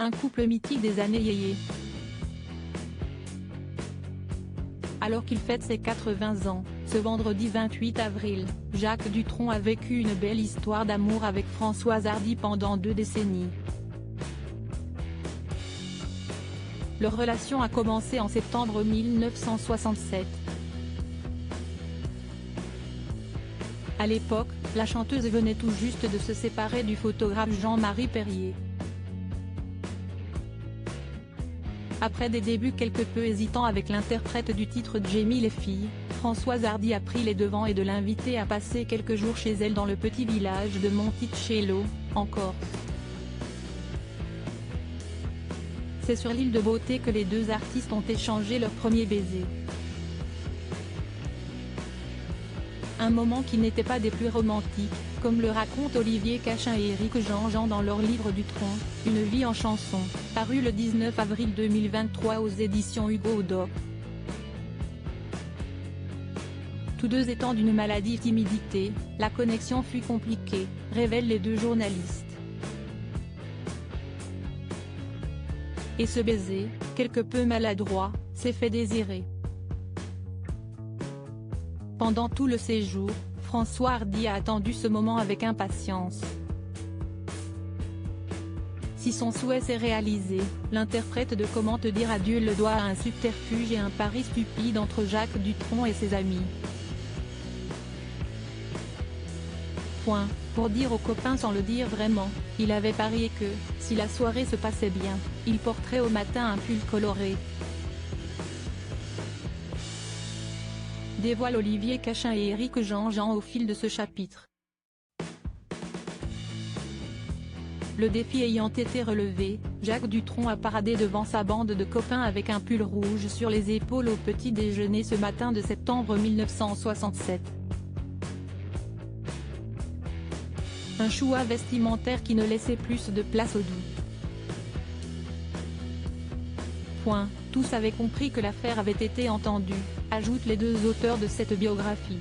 un couple mythique des années yéyé. Alors qu'il fête ses 80 ans, ce vendredi 28 avril, Jacques Dutronc a vécu une belle histoire d'amour avec Françoise Hardy pendant 2 décennies. Leur relation a commencé en septembre 1967. À l'époque, la chanteuse venait tout juste de se séparer du photographe Jean-Marie Perrier. Après des débuts quelque peu hésitants avec l'interprète du titre J'aimais les filles, Françoise Hardy a pris les devants et de l'inviter à passer quelques jours chez elle dans le petit village de Monticello, en Corse. C'est sur l'île de Beauté que les deux artistes ont échangé leur premier baiser. Un moment qui n'était pas des plus romantiques, comme le racontent Olivier Cachin et Éric Jean-Jean dans leur livre Dutronc, Une vie en chanson, paru le 19 avril 2023 aux éditions Hugo Odo. Tous deux étant d'une maladie timidité, la connexion fut compliquée, révèlent les deux journalistes. Et ce baiser, quelque peu maladroit, s'est fait désirer. Pendant tout le séjour, Françoise Hardy a attendu ce moment avec impatience. Si son souhait s'est réalisé, l'interprète de Comment te dire adieu le doit à un subterfuge et un pari stupide entre Jacques Dutronc et ses amis. Pour dire aux copains sans le dire vraiment, il avait parié que, si la soirée se passait bien, il porterait au matin un pull coloré. Dévoile Olivier Cachin et Éric Jean-Jean au fil de ce chapitre. Le défi ayant été relevé, Jacques Dutronc a paradé devant sa bande de copains avec un pull rouge sur les épaules au petit déjeuner ce matin de septembre 1967. Un choix vestimentaire qui ne laissait plus de place au doute. Tous avaient compris que l'affaire avait été entendue, ajoutent les deux auteurs de cette biographie.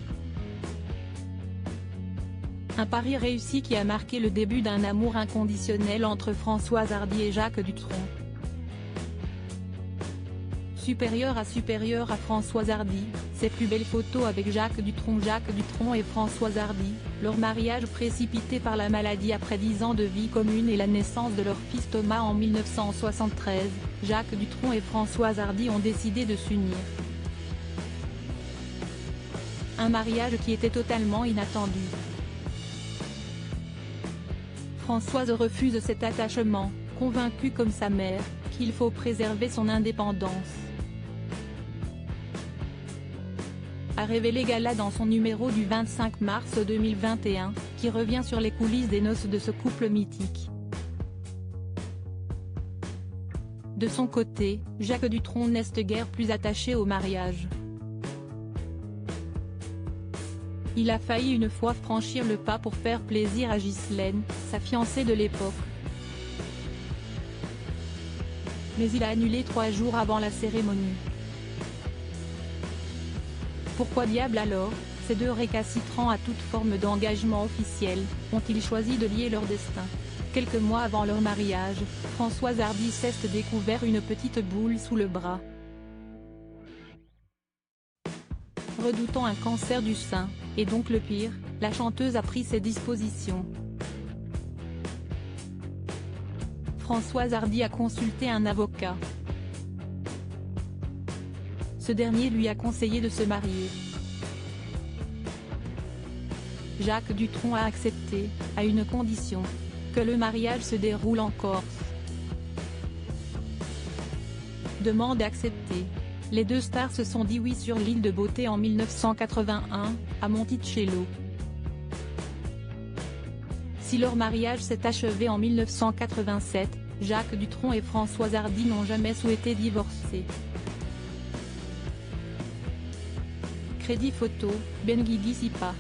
Un pari réussi qui a marqué le début d'un amour inconditionnel entre Françoise Hardy et Jacques Dutronc. Supérieure à Françoise Hardy, ses plus belles photos avec Jacques Dutronc et Françoise Hardy, leur mariage précipité par la maladie après 10 ans de vie commune et la naissance de leur fils Thomas en 1973, Jacques Dutronc et Françoise Hardy ont décidé de s'unir. Un mariage qui était totalement inattendu. Françoise refuse cet attachement, convaincue comme sa mère, qu'il faut préserver son indépendance. A révélé Gala dans son numéro du 25 mars 2021, qui revient sur les coulisses des noces de ce couple mythique. De son côté, Jacques Dutronc n'est guère plus attaché au mariage. Il a failli une fois franchir le pas pour faire plaisir à Ghislaine, sa fiancée de l'époque. Mais il a annulé 3 jours avant la cérémonie. Pourquoi diable alors, ces deux récalcitrants à toute forme d'engagement officiel, ont-ils choisi de lier leur destin? Quelques mois avant leur mariage, Françoise Hardy s'est découvert une petite boule sous le bras. Redoutant un cancer du sein, et donc le pire, la chanteuse a pris ses dispositions. Françoise Hardy a consulté un avocat. Ce dernier lui a conseillé de se marier. Jacques Dutronc a accepté, à une condition, que le mariage se déroule en Corse. Demande acceptée. Les deux stars se sont dit oui sur l'île de Beauté en 1981, à Monticello. Si leur mariage s'est achevé en 1987, Jacques Dutronc et Françoise Hardy n'ont jamais souhaité divorcer. Crédit photo, Benguigui Sipa.